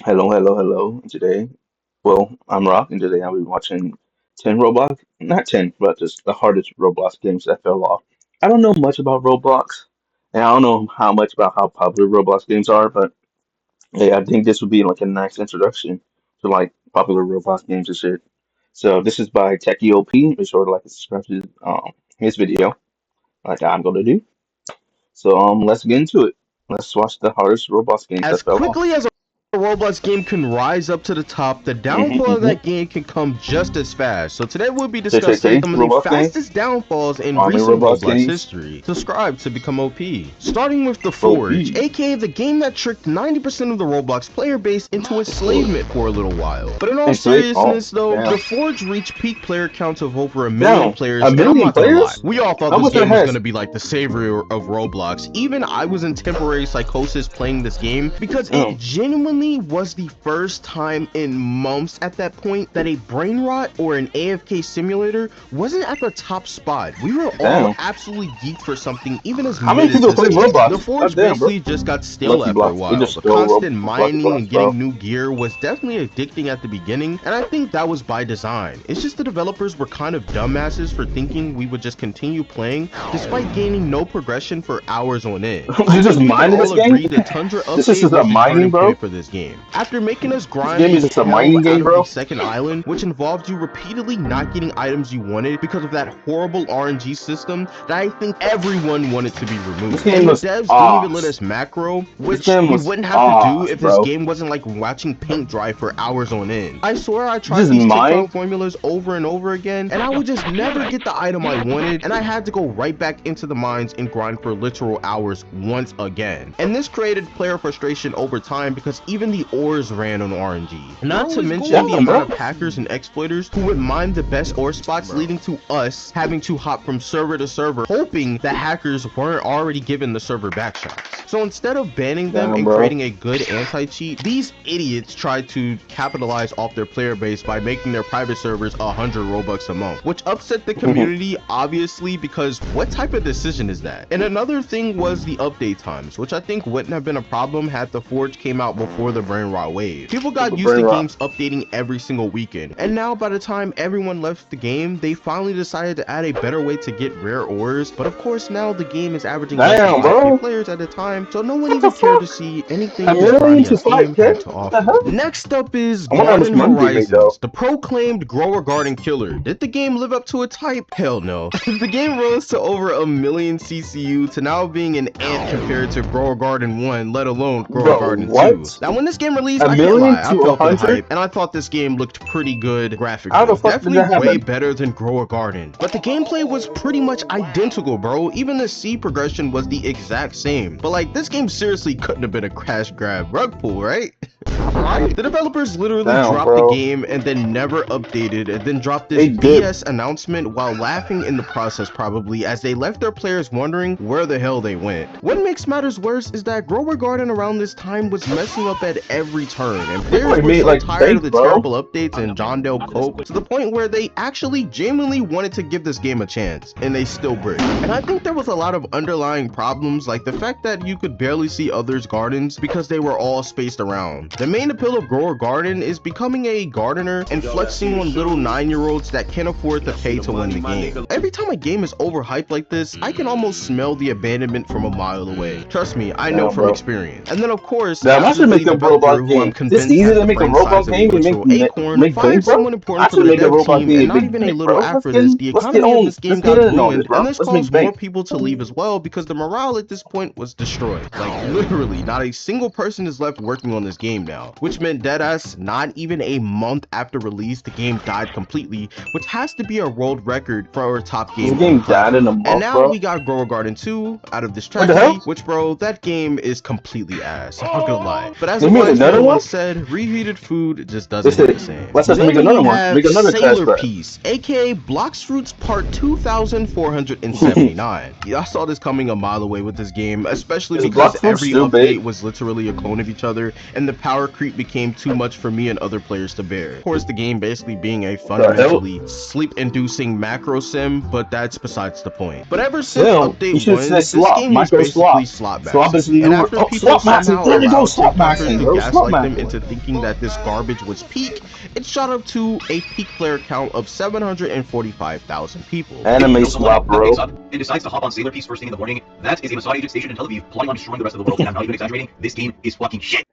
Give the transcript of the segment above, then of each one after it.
Hello, hello, hello. Today, well, I'm Rock, and today I'll be watching 10 Roblox, not 10, but just the hardest Roblox games that fell off. I don't know much about Roblox, and I don't know how much about how popular Roblox games are, but yeah, I think this would be like a nice introduction to like popular Roblox games and shit. So this is by Techie OP. Be sure to like and subscribe to his video, like I'm gonna do. So let's get into it. Let's watch the hardest Roblox games As that fell off. quickly as a Roblox game can rise up to the top, the downfall of that game can come just as fast. So today we'll be discussing KKK some of the Roblox game. fastest downfalls in Army recent Roblox Roblox games. history. Subscribe to become OP. Starting with The Forge, OP. aka the game that tricked 90% of the Roblox player base into enslavement for a little while. But in all And Slate. Oh, seriousness though, damn. The Forge reached peak player counts of over a million Down. A players, and I'm million not gonna lie, players? we all thought How this much it game was has? gonna be like the savior of Roblox. Even I was in temporary psychosis playing this game because it Oh, genuinely was the first time in months at that point that a brain rot or an AFK simulator wasn't at the top spot. We were all damn. absolutely geeked for something even as How many mid as people this play game. The Roblox? God Forge damn, bro. basically just got stale Lucky after a Blocks. They while. just The stole constant Lucky mining Blocks, and bro. getting new gear was definitely addicting at the beginning, and I think that was by design. It's just the developers were kind of dumbasses for thinking we would just continue playing despite gaining no progression for hours on end. I You just think we can mining this all game? agree the Tundra This is update just a was the mining, turning bro? point for this game. After making us This grind game the is just a hell mining out game, of the bro? second island, which involved you repeatedly not getting items you wanted because of that horrible RNG system that I think everyone wanted to be This removed. game And the was devs didn't even let ass. us macro, This which game we was wouldn't have to do ass, if this bro. game wasn't like watching paint dry for hours on end. I swear I You tried just these TikTok mine? formulas over and over again, and I would just never get the item I wanted, and I had to go right back into the mines and grind for literal hours once again. And this created player frustration over time because even the ores ran on RNG. Not to mention the Damn, amount bro. of hackers and exploiters who would mine the best ore spots, leading to us having to hop from server to server, hoping that hackers weren't already given the server backshots. So instead of banning them Damn, and bro. creating a good anti-cheat, these idiots tried to capitalize off their player base by making their private servers 100 Robux a month, which upset the community obviously, because what type of decision is that? And another thing was the update times, which I think wouldn't have been a problem had the Forge came out before the brain rot wave. People got used Brain to rot. games updating every single weekend, and now by the time everyone left the game, they finally decided to add a better way to get rare ores. But of course now the game is averaging less than Damn, 5k bro. players at a time, so no one What the even cared to fuck? see anything A this million grindy to ass game had 5K? to What the offer. hell? Next up is I wonder how much Garden money they made, though. Horizons, the proclaimed grower garden killer. Did the game live up to its hype? Hell no. The game rose to over a million CCU to now being an ant compared to Grower Garden 1, let alone Grower Bro, Garden 2. what? Now when this game released, A I can't million lie, I to a felt the hundred? hype, and I thought this game looked pretty good How the graphically. fuck did Definitely that way happen? better than Grower Garden. But the gameplay was pretty much identical, bro. Even the C progression was the exact same. But like, this game seriously couldn't have been a crash grab rug pull, right? Right? The developers literally Damn, dropped the bro. game and then never updated, and then dropped this They did. BS announcement while laughing in the process probably, as they left their players wondering where the hell they went. What makes matters worse is that Grower Garden around this time was messing up at every turn, and They players probably were made so like tired of bank, the bro. terrible updates and John Dale Cope to the point where they actually genuinely wanted to give this game a chance, and they still bricked. And I think there was a lot of underlying problems, like the fact that you could barely see others' gardens because they were all spaced around. The main appeal of Grower Garden is becoming a gardener and flexing on little 9-year-olds that can't afford to pay to win the game. Every time a game is overhyped like this, I can almost smell the abandonment from a mile away. Trust me, I know Damn, from bro. experience. And then of course, Damn, I after should the make a developer, Roblox who I'm game. This convinced easy has to the make a brain Roblox size of a game and literal acorn, make bank, fired bro. someone I important should from the make a dev Roblox team, game and and not make even a bank, little bro. after this, the Let's get economy of on. this Let's game get got in on this, ruined, and bro. this Let's make caused more bank. people to leave as well because the morale at this point was destroyed. Like literally, not a single person is left working on this game now, which meant deadass, not even a month after release, the game died completely, which has to be a world record for a top This game on the game died in a platform. And month, now bro. we got Grower Garden 2 out of this What the tragedy, hell? which bro, that game is completely ass. I'm not gonna lie. But as They a made wise another man one? once said, reheated food just They doesn't hit the said, same. let's just make Then another we one. Make have another crash Sailor grab. Piece, aka Blox Fruits Part 2479. I saw this coming a mile away with this game, especially Is because Block Fruit every still update big? was literally a clone of each other, and the power creep treat became too much for me and other players to bear. Of course, the game basically being a The hell? fundamentally sleep-inducing macro sim, but that's besides the point. But ever since Sim. You update should have 1, said this slop. game was Micro basically slop. slot Slop is maxing. the And new word. after Oh, people slop maxing. somehow There you go. allowed Slop TikTokers maxing, to bro. Slop gaslight them maxing. into thinking that this garbage was peak, it shot up to a peak player count of 745,000 people. Anime If you know someone slop, that wakes bro. up and decides to hop on Sailor Piece first thing in the morning, that is a Masada agent stationed in Tel Aviv, plotting on destroying the rest of the world, and I'm not even exaggerating, this game is fucking shit.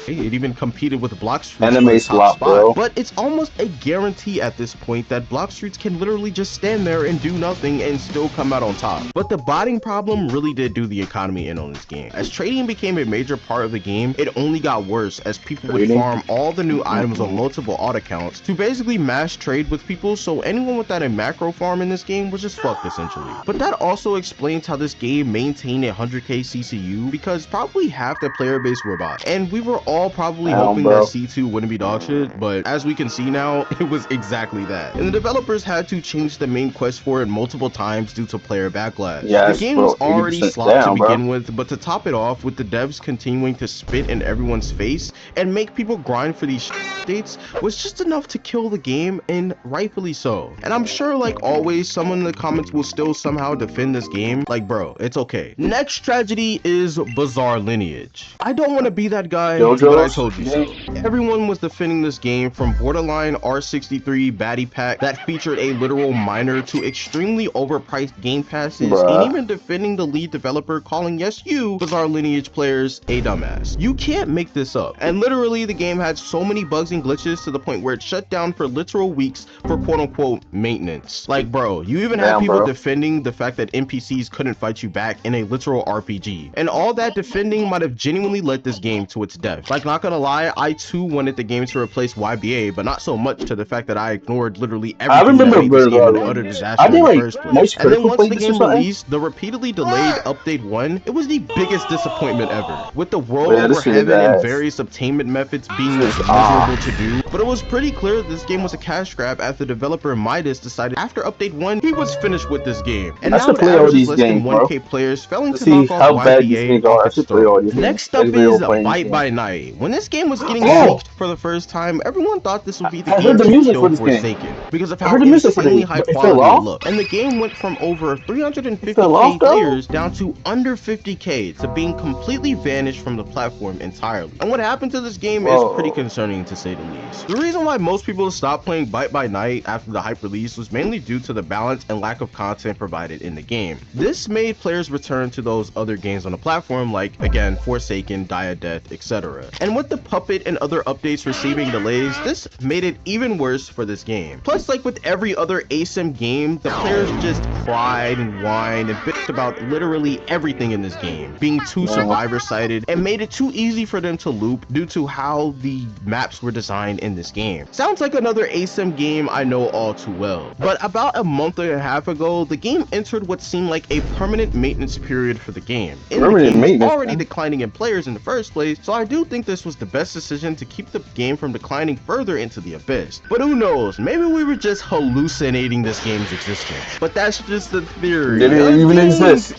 It even competed with Block Streets for Anime the top slop, spot. bro. But it's almost a guarantee at this point that Block Streets can literally just stand there and do nothing and still come out on top. But the botting problem really did do the economy in on this game. As trading became a major part of the game, it only got worse as people would farm all the new items on multiple auto accounts to basically mass trade with people, so anyone without a macro farm in this game was just fucked essentially. But that also explains how this game maintained a 100k CCU, because probably half the player base were bots. And we were all probably hoping that C2 wouldn't be dog shit, but as we can see now, it was exactly that. And the developers had to change the main quest for it multiple times due to player backlash. Yes, The game bro, was already 80% slopped to down, bro. begin with, but to top it off, with the devs continuing to spit in everyone's face and make people grind for these updates, was just enough to kill the game, and rightfully so. And I'm sure, like always, someone in the comments will still somehow defend this game. Like, bro, it's okay. Next tragedy is Bizarre Lineage. I don't want to be that guy, but I told you so. Everyone was defending this game, from borderline R63 baddie pack that featured a literal miner to extremely overpriced game passes, and even defending the lead developer, calling yes you, Bizarre Lineage players, a dumbass. You can't make this up. And literally the game had so many bugs and glitches to the point where it shut down for literal weeks for quote unquote maintenance. Like, bro, you even had people defending the fact that NPCs couldn't fight you back in a literal RPG. And all that defending might have genuinely led this game to its death. Like, not gonna lie, I too wanted the game to replace YBA, but not so much to the fact that I ignored literally everything that made this game an utter disaster in the first place. And then once the game released, the repeatedly delayed update 1, it was the biggest disappointment ever, with the world over heaven and various obtainment methods being miserable to do. But it was pretty clear that this game was a cash grab after developer Midas decided after update 1 he was finished with this game, and now it averages less than 1k players, failing to knock off YBA off its throne. Next up is Bite by Night. When this game was getting leaked for the first time, everyone thought this would be the game to kill Forsaken because of how insanely high quality it looked. And the game went from over 350k players down to under 50k to being completely vanished from the platform entirely. And what happened to this game is pretty concerning, to say the least. The reason why most people stopped playing Bite by Night after the hype release was mainly due to the balance and lack of content provided in the game. This made players return to those other games on the platform, like, again, Forsaken, Die of Death, etc. And with the Puppet and other updates receiving delays, this made it even worse for this game. Plus, like with every other ASIM game, the players just cried and whined and bitched about literally everything in this game, being too survivor-sided, and made it too easy for them to loop due to how the maps were designed in this game. Sounds like another ASIM game I know all too well. But about a month and a half ago, the game entered what seemed like a permanent maintenance period for the game. And the game was already declining in players in the first place, so I do think this was the best decision to keep the game from declining further into the abyss. But who knows, maybe we were just hallucinating this game's existence. But that's just a theory. Did it even exist?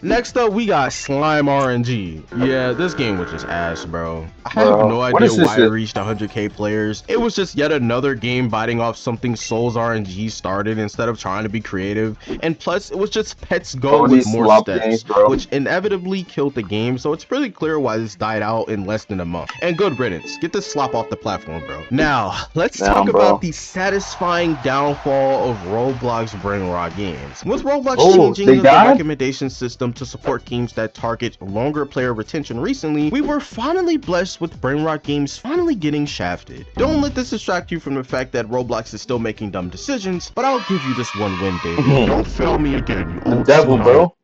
Next up, we got Slime RNG. Yeah, this game was just ass, bro. I have no idea why it reached 100k players. It was just yet another game biting off something Souls RNG started instead of trying to be creative. And plus, it was just Pets Go with more steps, which inevitably killed the game, so it's pretty clear why this died out in less than a month. And good riddance. Get this slop off the platform, bro. Now, let's talk about the satisfying downfall of Roblox brain rot games. With Roblox changing the recommendation system to support games that target longer player retention recently, we were finally blessed with brain rot games finally getting shafted. Don't let this distract you from the fact that Roblox is still making dumb decisions, but I'll give you this one win, baby. Don't fail me again, you old devil, bro.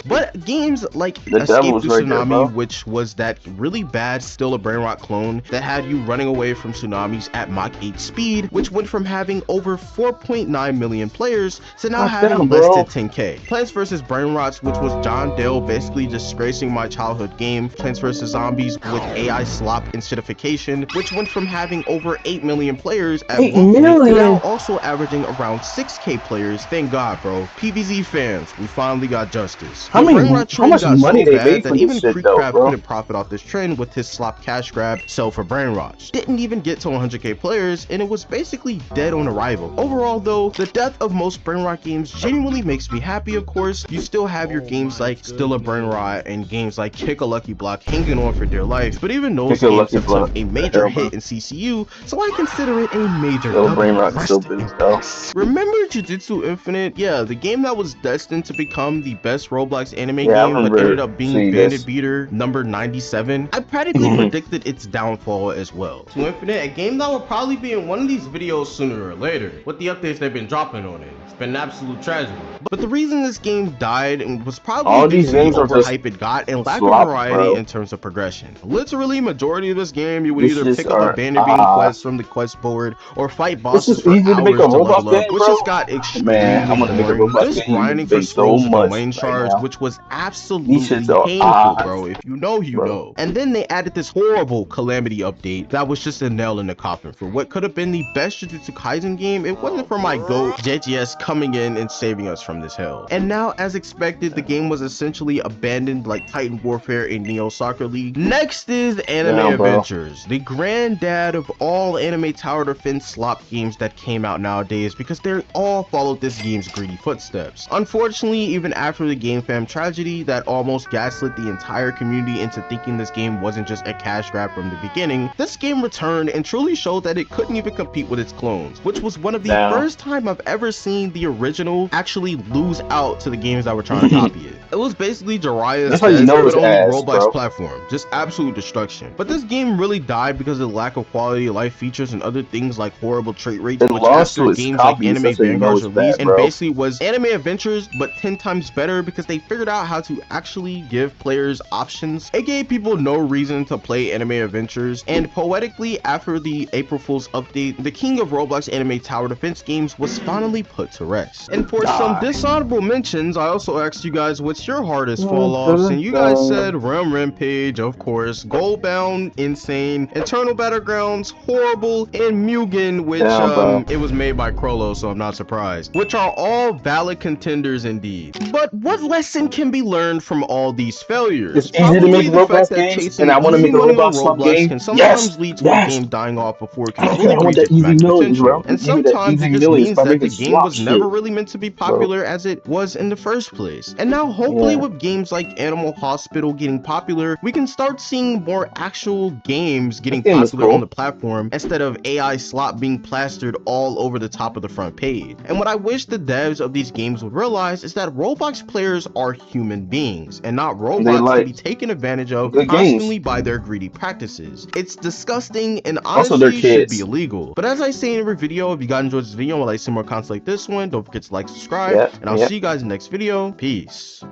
But games like Escape to Tsunami, which was that really bad Still a Brain Rot clone that had you running away from tsunamis at Mach 8 speed, which went from having over 4.9 million players to now having less than 10k. Plants vs. Brain Rots, which was John Dale basically disgracing my childhood game. Plants vs. Zombies with AI slop insteadification, which went from having over 8 million players at 1 point to now also averaging around 6k players. Thank God, bro. PvZ fans, we finally got justice. The brainrot how trend much got money so they bad made that for this even shit though, Creekcraft bro? couldn't profit off this trend with his slop cash grab sell for brainrots. Didn't even get to 100k players, and it was basically dead on arrival. Overall though, the death of most brainrot games genuinely makes me happy. Of course, you still have your games like Still a Brainrot and games like Kick a Lucky Block hanging on for dear life, but even those Kick a games lucky have took block. a The major hell, bro. hit in CCU, so I consider it a major Still W. brain rot, still Rest in boost though. peace. Remember Jujutsu Infinite? Yeah, the game that was destined to become the best Roblox anime Yeah, I game, but ended remember up being seeing Bandit this. Beater number 97. I practically predicted its downfall as well. To Infinite, a game that will probably be in one of these videos sooner or later. With the updates they've been dropping on it, it's been an absolute tragedy. But the reason this game died was probably All due these to the games are just overhype it got and lack of slop, variety bro. in terms of progression. Literally, majority of this game, you would These either just pick up a are bandit beating quest from the quest board or fight It's bosses just for easy to make a hours to Roblox level up, game, which bro. just got Man, I extremely want to make a boring. Roblox Just game grinding and for make so scrolls and much domain right shards, now. which was These shits absolutely are painful, bro. If you know, you bro. know. And then they added this horrible Calamity update that was just a nail in the coffin for what could have been the best Jujutsu Kaisen game. It wasn't for my GOAT JGS coming in and saving us from this hell. And now, as expected, the game was essentially abandoned like Titan Warfare and Neo Soccer League. Next is Anime Damn, bro. Adventures, the granddad of all anime tower defense slop games that came out nowadays because they all followed this game's greedy footsteps. Unfortunately, even after the Game Fam tragedy that almost gaslit the entire community into thinking this game wasn't just a cash grab from the beginning, this game returned and truly showed that it couldn't even compete with its clones, which was one of the Damn. first time I've ever seen the original actually lose out to the games that were trying to copy it. It was basically Jiraiya's That's how you death, know but it's on the ass, Roblox bro. platform. Just absolute destruction. But this game really died because of the lack of quality of life features and other things like horrible trait rates, It which lost after to its games like copies. Anime That's how you know Vanguard's it's release bad, and bro. basically was Anime Adventures but 10 times better because they figured out how to actually give players options. It gave people no reason to play Anime Adventures, and poetically after the April Fool's update, the king of Roblox anime tower defense games was finally put to rest. And for some Die. dishonorable mentions, I also asked you guys what's your hardest fall offs, and you guys said Realm Rampage, of course, Goldbound, insane, Eternal Battlegrounds, horrible, and Mugen, which Damn, bro. it was made by Crollo, so I'm not surprised, which are all valid contenders indeed. But what lesson can be learned from all these failures? It's easy to make Probably the fact Roblox that games, and chasing I want to easy make a money on Roblox slop Roblox game. can Yes, sometimes lead to a yes. game dying off before it can I fully want reach that its easy max millions, bro. potential. And Give me that sometimes easy it just millions means by that making the game slop was never shit, really meant to be bro. popular as it was in the first place. And now hopefully Yeah, with games like Animal Hospital getting popular, we can start seeing more actual games this getting game is popular on the cool. platform instead of AI slop being plastered all over the top of the front page. And what I wish the devs of these games would realize is that Roblox players are human beings and not They robots to like be taken advantage of good games. constantly by their greedy practices. It's disgusting and Also, they're honestly should be kids. illegal. But as I say in every video, if you guys enjoyed this video and would like to see more content like this one, don't forget to like, subscribe, Yeah, and I'll yeah. see you guys in the next video. Peace.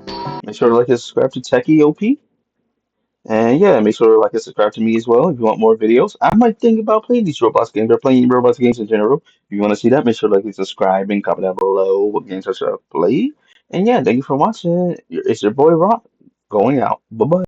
Make sure to like and subscribe to Techie OP. And yeah, make sure to like and subscribe to me as well if you want more videos. I might think about playing these Roblox games or playing Roblox games in general. If you want to see that, make sure to like and subscribe and comment down below what games I should play. And yeah, thank you for watching. It's your boy Rock going out. Bye bye.